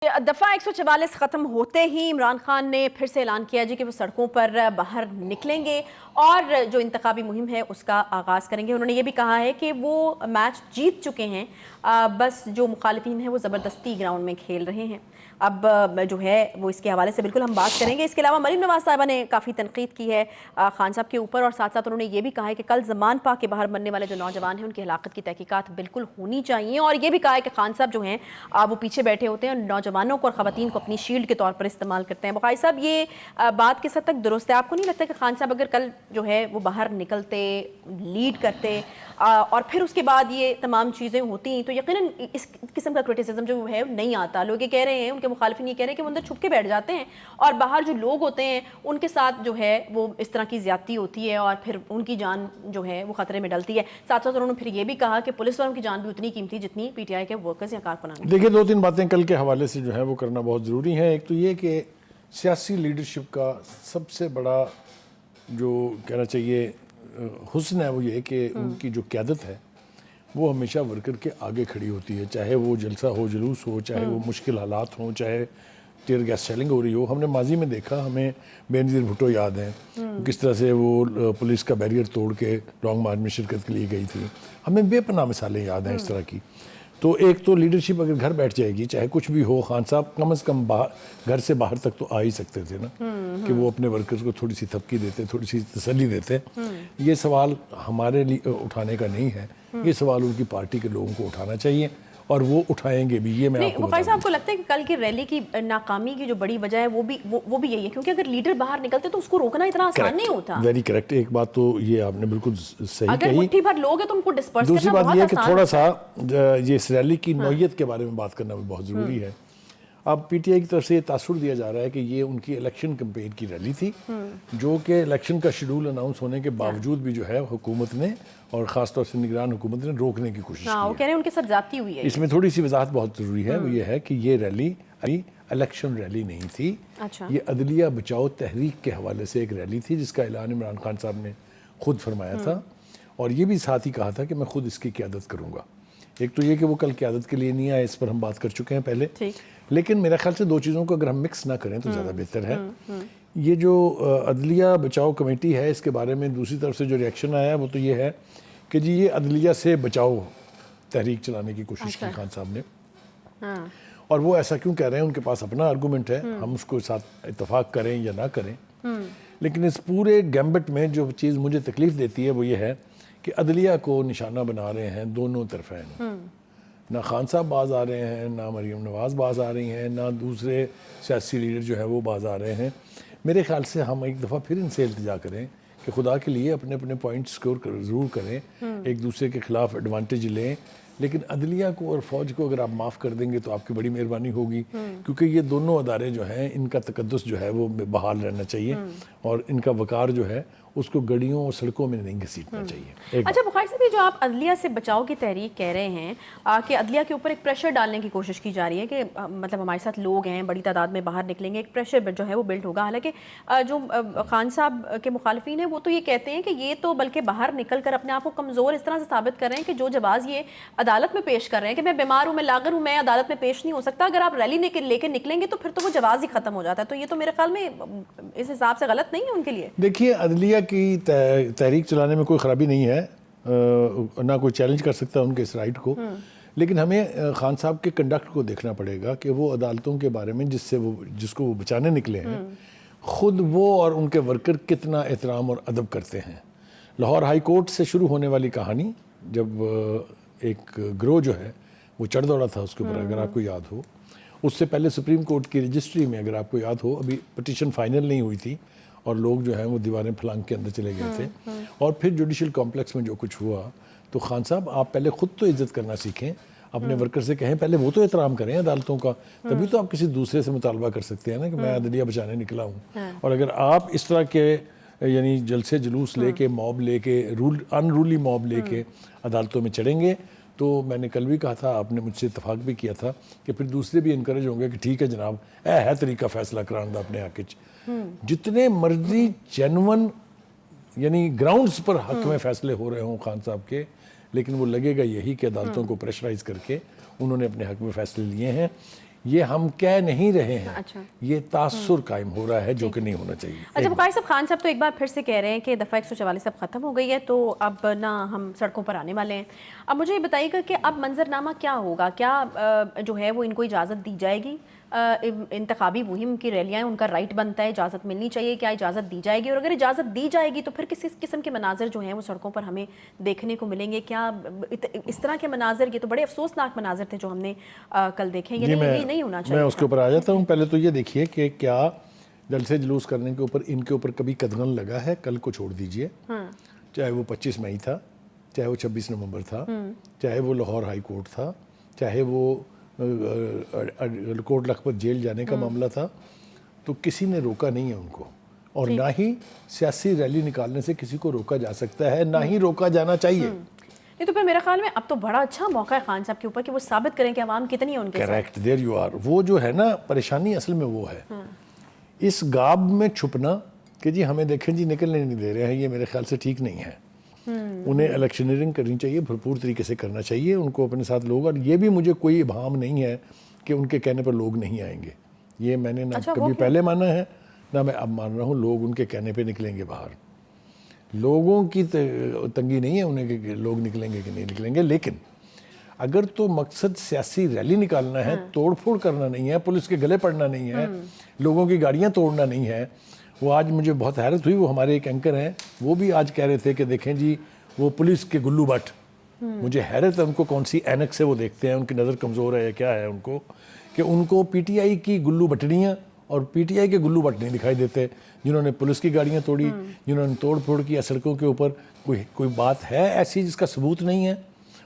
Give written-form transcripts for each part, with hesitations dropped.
دفعہ 144 ختم ہوتے ہی عمران خان نے پھر سے اعلان کیا کہ وہ سڑکوں پر باہر نکلیں گے اور جو انتخابی مہم ہے اس کا آغاز کریں گے۔ انہوں نے یہ بھی کہا ہے کہ وہ میچ جیت چکے ہیں، بس جو مخالفین ہیں وہ زبردستی گراؤنڈ میں کھیل رہے ہیں۔ اب جو ہے وہ اس کے حوالے سے بالکل ہم بات کریں گے۔ اس کے علاوہ مریم نواز صاحبہ نے کافی تنقید کی ہے خان صاحب کے اوپر، اور ساتھ ساتھ انہوں نے یہ بھی کہا ہے کہ کل زمان پاک کے باہر مرنے والے جو نوجوان ہیں ان کی ہلاکت کی تحقیقات بالکل ہونی چاہیے، اور یہ بھی کہا ہے کہ خان صاحب جو ہیں وہ پیچھے بیٹھے ہوتے ہیں اور نوجوانوں کو اور خواتین کو اپنی شیلڈ کے طور پر استعمال کرتے ہیں۔ بخاری صاحب، یہ بات کس حد تک درست ہے؟ آپ کو نہیں لگتا کہ خان صاحب اگر کل جو ہے وہ باہر نکلتے، لیڈ کرتے اور پھر اس کے بعد یہ تمام چیزیں ہوتی تو یقیناً اس قسم کا کرٹیسزم جو ہے نہیں آتا؟ لوگ یہ کہہ رہے ہیں، ان کے مخالفین یہ کہہ رہے ہیں کہ وہ اندر چھپ کے بیٹھ جاتے ہیں اور باہر جو لوگ ہوتے ہیں ان کے ساتھ جو ہے وہ اس طرح کی زیادتی ہوتی ہے اور پھر ان کی جان جو ہے وہ خطرے میں ڈلتی ہے۔ ساتھ ساتھ انہوں نے پھر یہ بھی کہا کہ پولیس والوں کی جان بھی اتنی قیمتی جتنی پی ٹی آئی کے ورکرز یا کارکنان۔ دیکھیں، دو تین باتیں کل کے حوالے سے جو ہے وہ کرنا بہت ضروری ہے۔ ایک تو یہ کہ سیاسی لیڈرشپ کا سب سے بڑا جو کہنا چاہیے حسن ہے وہ یہ کہ ان کی جو قیادت ہے وہ ہمیشہ ورکر کے آگے کھڑی ہوتی ہے، چاہے وہ جلسہ ہو، جلوس ہو، چاہے وہ مشکل حالات ہوں، چاہے ٹیئر گیس شیلنگ ہو رہی ہو۔ ہم نے ماضی میں دیکھا، ہمیں بے نظیر بھٹو یاد ہیں کس طرح سے وہ پولیس کا بیریئر توڑ کے لانگ مارچ میں شرکت کے لیے گئی تھی۔ ہمیں بے پناہ مثالیں یاد ہیں اس طرح کی۔ تو ایک تو لیڈرشپ اگر گھر بیٹھ جائے گی، چاہے کچھ بھی ہو، خان صاحب کم از کم گھر سے باہر تک تو آ ہی سکتے تھے نا، کہ وہ اپنے ورکرز کو تھوڑی سی تھپکی دیتے، تھوڑی سی تسلی دیتے۔ یہ سوال ہمارے لیے اٹھانے کا نہیں ہے، یہ سوال ان کی پارٹی کے لوگوں کو اٹھانا چاہیے اور وہ اٹھائیں گے بھی۔ یہ میں آپ کو بخاری صاحب، آپ کو لگتا ہے کہ کل کی ریلی کی ناکامی کی جو بڑی وجہ ہے وہ بھی یہی ہے کیونکہ اگر لیڈر باہر نکلتے تو اس کو روکنا اتنا آسان نہیں ہوتا؟ ویری کریکٹ، ایک بات تو یہ آپ نے بالکل صحیح کہی۔ اگر مٹھی بھر لوگ ہیں تو ان کو ڈسپرس کرنا دوسری بات بہت یہ ہے کہ آسان تھوڑا سا یہ اس ریلی کی نوعیت کے بارے میں بات کرنا بھی بہت ضروری ہے۔ اب پی ٹی آئی کی طرف سے یہ تاثر دیا جا رہا ہے کہ یہ ان کی الیکشن کمپین کی ریلی تھی، جو کہ الیکشن کا شیڈول اناؤنس ہونے کے باوجود بھی جو ہے حکومت نے اور خاص طور سے نگران حکومت نے روکنے کی کوشش کی ہے۔ وہ کہہ رہے ہیں ان کے ساتھ زیادتی ہوئی ہے۔ اس میں تھوڑی سی وضاحت بہت ضروری ہے، وہ یہ ہے کہ یہ ریلی الیکشن ریلی نہیں تھی، یہ عدلیہ بچاؤ تحریک کے حوالے سے ایک ریلی تھی جس کا اعلان عمران خان صاحب نے خود فرمایا تھا، اور یہ بھی ساتھ ہی کہا تھا کہ میں خود اس کی قیادت کروں گا۔ ایک تو یہ کہ وہ کل قیادت کے لیے نہیں آئے، اس پر ہم بات کر چکے ہیں پہلے، لیکن میرے خیال سے دو چیزوں کو اگر ہم مکس نہ کریں تو زیادہ بہتر ہے۔ یہ جو عدلیہ بچاؤ کمیٹی ہے، اس کے بارے میں دوسری طرف سے جو ریئیکشن آیا ہے وہ تو یہ ہے کہ جی یہ عدلیہ سے بچاؤ تحریک چلانے کی کوشش کی خان صاحب نے، اور وہ ایسا کیوں کہہ رہے ہیں؟ ان کے پاس اپنا آرگومنٹ ہے، ہم اس کو ساتھ اتفاق کریں یا نہ کریں، لیکن اس پورے گیمبٹ میں جو چیز مجھے تکلیف دیتی ہے وہ یہ ہے کہ عدلیہ کو نشانہ بنا رہے ہیں دونوں طرفین۔ نہ خان صاحب باز آ رہے ہیں، نہ مریم نواز باز آ رہی ہیں، نہ دوسرے سیاسی لیڈر جو ہیں وہ باز آ رہے ہیں۔ میرے خیال سے ہم ایک دفعہ پھر ان سے التجا کریں کہ خدا کے لیے اپنے اپنے پوائنٹ سکور ضرور کریں، ایک دوسرے کے خلاف ایڈوانٹیج لیں، لیکن عدلیہ کو اور فوج کو اگر آپ معاف کر دیں گے تو آپ کی بڑی مہربانی ہوگی، کیونکہ یہ دونوں ادارے جو ہیں ان کا تقدس جو ہے وہ بحال رہنا چاہیے، اور ان کا وقار جو ہے اس کو گڑیوں اور سڑکوں میں نہیں گھسیٹنا چاہیے۔ اچھا بخاری صاحب، یہ جو آپ عدلیہ سے بچاؤ کی تحریک کہہ رہے ہیں کہ عدلیہ کے اوپر ایک پریشر ڈالنے کی کوشش کی جا رہی ہے کہ مطلب ہمارے ساتھ لوگ ہیں، بڑی تعداد میں باہر نکلیں گے، ایک پریشر جو ہے وہ بلڈ ہوگا، حالانکہ جو خان صاحب کے مخالفین ہیں وہ تو یہ کہتے ہیں کہ یہ تو بلکہ باہر نکل کر اپنے آپ کو کمزور اس طرح سے ثابت کر رہے ہیں کہ جو جواز یہ عدالت میں پیش کر رہے ہیں کہ میں بیمار ہوں، میں لاغر ہوں، میں عدالت میں پیش نہیں ہو سکتا، اگر آپ ریلی لے کے نکلیں گے تو پھر تو وہ جواز ہی ختم ہو جاتا ہے۔ تو یہ تو میرے خیال میں اس حساب سے غلط نہیں ہے ان کے لیے؟ دیکھیے، عدلیہ کی تحریک چلانے میں کوئی خرابی نہیں ہے، نہ کوئی چیلنج کر سکتا ان کے اس رائٹ کو، لیکن ہمیں خان صاحب کے کنڈکٹ کو دیکھنا پڑے گا کہ وہ عدالتوں کے بارے میں جس کو وہ بچانے نکلے ہیں، خود وہ اور ان کے ورکر کتنا احترام اور ادب کرتے ہیں۔ لاہور ہائی کورٹ سے شروع ہونے والی کہانی، جب ایک گروہ جو ہے وہ چڑھ دوڑا تھا اس کے اوپر، اگر آپ کو یاد ہو، اس سے پہلے سپریم کورٹ کی رجسٹری میں اگر آپ کو یاد ہو ابھی پٹیشن فائنل نہیں ہوئی تھی اور لوگ جو ہیں وہ دیواریں پھلانگ کے اندر چلے گئے تھے، اور پھر جوڈیشل کمپلیکس میں جو کچھ ہوا، تو خان صاحب آپ پہلے خود تو عزت کرنا سیکھیں، اپنے ورکر سے کہیں پہلے وہ تو احترام کریں عدالتوں کا، تبھی تو آپ کسی دوسرے سے مطالبہ کر سکتے ہیں نا کہ میں عدلیہ بچانے نکلا ہوں۔ اور اگر آپ اس طرح کے یعنی جلسے جلوس لے کے، موب لے کے، انرولی موب لے کے عدالتوں میں چڑھیں گے، تو میں نے کل بھی کہا تھا، آپ نے مجھ سے اتفاق بھی کیا تھا کہ پھر دوسرے بھی انکریج ہوں گے کہ ٹھیک ہے جناب، ہے طریقہ فیصلہ کرانا اپنے حق وچ، جتنے مرضی جینون یعنی گراؤنڈز پر حق میں فیصلے ہو رہے ہوں خان صاحب کے، لیکن وہ لگے گا یہی کہ عدالتوں کو پریشرائز کر کے انہوں نے اپنے حق میں فیصلے لیے ہیں۔ یہ ہم کہہ نہیں رہے ہیں, اچھا, یہ تاثر قائم ہو رہا ہے جو کہ نہیں ہونا چاہیے. اچھا بخاری صاحب, خان صاحب تو ایک بار پھر سے کہہ رہے ہیں کہ دفعہ 144 اب ختم ہو گئی ہے تو اب نہ ہم سڑکوں پر آنے والے ہیں. اب مجھے یہ بتائیے گا کہ اب منظرنامہ کیا ہوگا, کیا جو ہے وہ ان کو اجازت دی جائے گی؟ انتخابی مہم کی ریلیاں ہیں, ان کا رائٹ بنتا ہے, اجازت ملنی چاہیے, کیا اجازت دی جائے گی؟ اور اگر اجازت دی جائے گی تو پھر کس قسم کے مناظر جو ہیں وہ سڑکوں پر ہمیں دیکھنے کو ملیں گے؟ کیا اس طرح کے مناظر, یہ تو بڑے افسوسناک مناظر تھے جو ہم نے کل دیکھے, یہ نہیں ہونا چاہیے. میں اس کے اوپر آ جاتا ہوں. پہلے تو یہ دیکھیے کہ کیا جلسے جلوس کرنے کے اوپر ان کے اوپر کبھی قدغن لگا ہے؟ کل کو چھوڑ دیجئے, چاہے وہ 25 مئی تھا, چاہے وہ 26 نومبر تھا, چاہے وہ لاہور ہائی کورٹ تھا, چاہے وہ کوٹ لکھپت جیل جانے کا معاملہ تھا, تو کسی نے روکا نہیں ہے ان کو, اور نہ ہی سیاسی ریلی نکالنے سے کسی کو روکا جا سکتا ہے, نہ ہی روکا جانا چاہیے. نہیں تو پھر میرے خیال میں اب تو بڑا اچھا موقع ہے خان صاحب کے اوپر کہ وہ ثابت کریں کہ عوام کتنی ہے ان کے ساتھ. Correct, there you are. وہ جو ہے نا پریشانی اصل میں وہ ہے اس غاب میں چھپنا کہ جی ہمیں دیکھیں جی نکلنے نہیں دے رہے ہیں, یہ میرے خیال سے ٹھیک نہیں ہے. انہیں الیکشنئرنگ کرنی چاہیے, بھرپور طریقے سے کرنا چاہیے ان کو اپنے ساتھ لوگ, اور یہ بھی مجھے کوئی ابہام نہیں ہے کہ ان کے کہنے پر لوگ نہیں آئیں گے. یہ میں نے نہ کبھی پہلے مانا ہے نہ میں اب مان رہا ہوں. لوگ ان کے کہنے پہ نکلیں گے باہر, لوگوں کی تنگی نہیں ہے انہیں کہ لوگ نکلیں گے کہ نہیں نکلیں گے. لیکن اگر تو مقصد سیاسی ریلی نکالنا ہے, توڑ پھوڑ کرنا نہیں ہے, پولیس کے گلے پڑنا نہیں ہے, لوگوں کی گاڑیاں توڑنا نہیں ہے. وہ آج مجھے بہت حیرت ہوئی, وہ ہمارے ایک اینکر ہیں, وہ بھی آج کہہ رہے تھے کہ دیکھیں جی وہ پولیس کے گلو بٹ, مجھے حیرت ہے ان کو کون سی اینک سے وہ دیکھتے ہیں, ان کی نظر کمزور ہے یا کیا ہے ان کو, کہ ان کو پی ٹی آئی کی گلو بٹنیاں اور پی ٹی آئی کے گلو بٹ نہیں دکھائی دیتے, جنہوں نے پولیس کی گاڑیاں توڑی, جنہوں نے توڑ پھوڑ کیا سڑکوں کے اوپر. کوئی بات ہے ایسی جس کا ثبوت نہیں ہے؟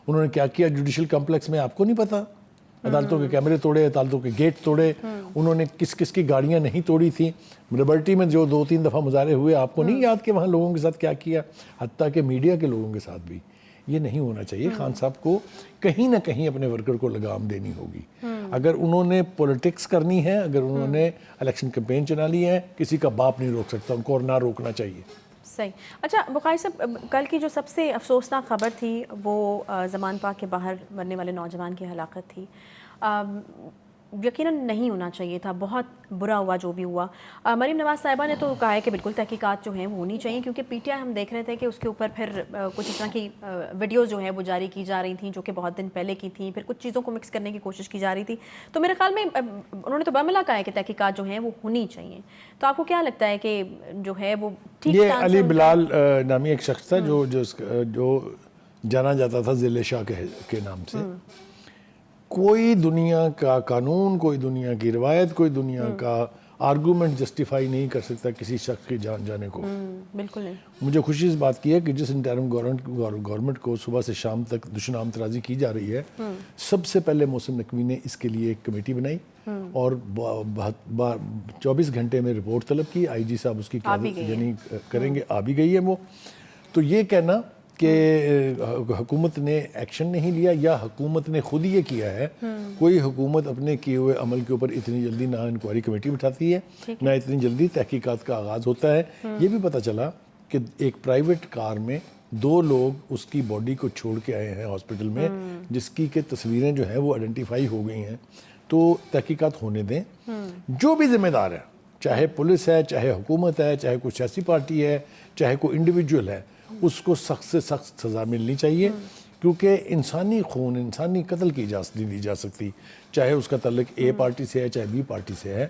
انہوں نے کیا کیا جوڈیشل کمپلیکس میں, آپ کو نہیں پتا؟ عدالتوں کے کیمرے توڑے, عدالتوں کے گیٹ توڑے, انہوں نے کس کس کی گاڑیاں نہیں توڑی تھیں. لبرٹی میں جو 2-3 دفعہ مظاہرے ہوئے, آپ کو نہیں یاد کہ وہاں لوگوں کے ساتھ کیا کیا؟ حتیٰ کہ میڈیا کے لوگوں کے ساتھ بھی. یہ نہیں ہونا چاہیے. خان صاحب کو کہیں نہ کہیں اپنے ورکر کو لگام دینی ہوگی. اگر انہوں نے پولیٹکس کرنی ہے, اگر انہوں نے الیکشن کیمپین چلانی ہے, کسی کا باپ نہیں روک سکتا ان کو, اور نہ روکنا چاہیے. صحیح. اچھا بخاری صاحب, کل کی جو سب سے افسوسناک خبر تھی وہ زمان پاک کے باہر مرنے والے نوجوان کی ہلاکت تھی. یقیناً نہیں ہونا چاہیے تھا, بہت برا ہوا جو بھی ہوا. مریم نواز صاحبہ نے تو کہا ہے کہ بالکل تحقیقات جو ہیں وہ ہونی چاہیے, کیونکہ پی ٹی آئی ہم دیکھ رہے تھے کہ اس کے اوپر پھر کچھ اس طرح کی ویڈیوز جو ہیں وہ جاری کی جا رہی تھیں جو کہ بہت دن پہلے کی تھیں, پھر کچھ چیزوں کو مکس کرنے کی کوشش کی جا رہی تھی. تو میرے خیال میں انہوں نے تو بملا کہا ہے کہ تحقیقات جو ہیں وہ ہونی چاہیے. تو آپ کو کیا لگتا ہے کہ جو ہے وہ ٹھیک؟ یہ علی بلال نامی ایک شخص تھا جو جانا جاتا تھا ذل شاہ کے نام سے. کوئی دنیا کا قانون, کوئی دنیا کی روایت, کوئی دنیا کا آرگومنٹ جسٹیفائی نہیں کر سکتا کسی شخص کی جان جانے کو. بالکل نہیں. مجھے خوشی اس بات کی ہے کہ جس انٹرم گورنمنٹ کو صبح سے شام تک دشنام ترازی کی جا رہی ہے, سب سے پہلے محسن نقوی نے اس کے لیے ایک کمیٹی بنائی اور 24 گھنٹے میں رپورٹ طلب کی. آئی جی صاحب اس کی یعنی کریں گے, آ بھی گئی ہے وہ. تو یہ کہنا کہ حکومت نے ایکشن نہیں لیا یا حکومت نے خود یہ کیا ہے, کوئی حکومت اپنے کیے ہوئے عمل کے اوپر اتنی جلدی نہ انکوائری کمیٹی بٹھاتی ہے, نہ اتنی جلدی تحقیقات کا آغاز ہوتا ہے. یہ بھی پتہ چلا کہ ایک پرائیویٹ کار میں 2 لوگ اس کی باڈی کو چھوڑ کے آئے ہیں ہاسپٹل میں, جس کی کہ تصویریں جو ہیں وہ آئیڈینٹیفائی ہو گئی ہیں. تو تحقیقات ہونے دیں. جو بھی ذمہ دار ہے, چاہے پولیس ہے, چاہے حکومت ہے, چاہے کوئی سیاسی پارٹی ہے, چاہے کوئی انڈیویجول ہے, اس کو سخت سے سخت سزا ملنی چاہیے. کیونکہ انسانی خون, انسانی قتل کی اجازت نہیں دی جا سکتی, چاہے اس کا تعلق اے پارٹی سے ہے, چاہے بی پارٹی سے ہے.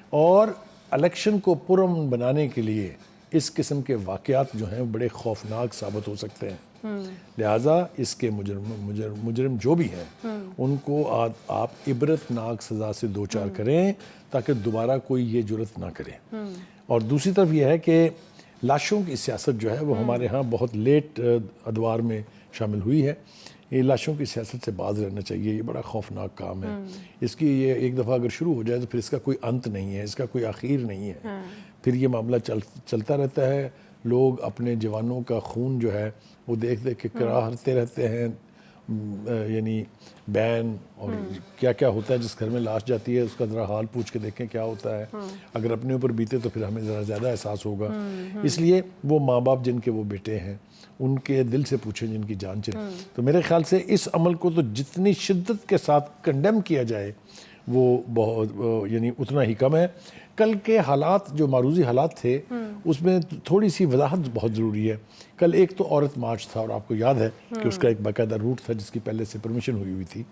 اور الیکشن کو پرامن بنانے کے لیے اس قسم کے واقعات جو ہیں بڑے خوفناک ثابت ہو سکتے ہیں. لہٰذا اس کے مجرم جو بھی ہیں ان کو آپ عبرتناک سزا سے دوچار کریں تاکہ دوبارہ کوئی یہ جرت نہ کرے. اور دوسری طرف یہ ہے کہ لاشوں کی سیاست جو ہے وہ ہمارے ہاں بہت لیٹ ادوار میں شامل ہوئی ہے. یہ لاشوں کی سیاست سے باز رہنا چاہیے, یہ بڑا خوفناک کام ہے. اس کی یہ ایک دفعہ اگر شروع ہو جائے تو پھر اس کا کوئی انت نہیں ہے, اس کا کوئی آخر نہیں ہے. پھر یہ معاملہ چلتا رہتا ہے. لوگ اپنے جوانوں کا خون جو ہے وہ دیکھ دیکھ کے کراہتے رہتے ہیں. یعنی بین اور کیا کیا ہوتا ہے جس گھر میں لاش جاتی ہے اس کا ذرا حال پوچھ کے دیکھیں کیا ہوتا ہے. اگر اپنے اوپر بیتے تو پھر ہمیں ذرا زیادہ احساس ہوگا. اس لیے وہ ماں باپ جن کے وہ بیٹے ہیں ان کے دل سے پوچھیں جن کی جان چلے. تو میرے خیال سے اس عمل کو تو جتنی شدت کے ساتھ کنڈیم کیا جائے وہ بہت یعنی اتنا ہی کم ہے. کل کے حالات جو معروضی حالات تھے اس میں تھوڑی سی وضاحت بہت ضروری ہے. کل ایک تو عورت مارچ تھا اور آپ کو یاد ہے کہ اس کا ایک باقاعدہ روٹ تھا جس کی پہلے سے پرمیشن ہوئی تھی.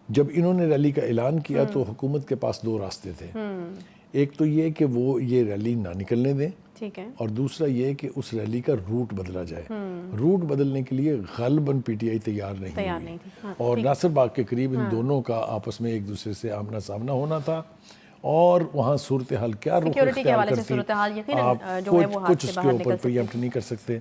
جب انہوں نے ریلی کا اعلان کیا تو حکومت کے پاس دو راستے تھے. ایک تو یہ کہ وہ یہ ریلی نہ نکلنے دیں اور دوسرا یہ کہ اس ریلی کا روٹ بدلا جائے. روٹ بدلنے کے لیے غالباً پی ٹی آئی تیار نہیں ہوئی اور ناصر باغ کے قریب ان دونوں کا آپس میں ایک دوسرے سے آمنا سامنا ہونا تھا اور وہاں صورتحال کیا رخ اختیار کرتی آپ کچھ اس کے اوپر پریمپٹ نہیں کر سکتے.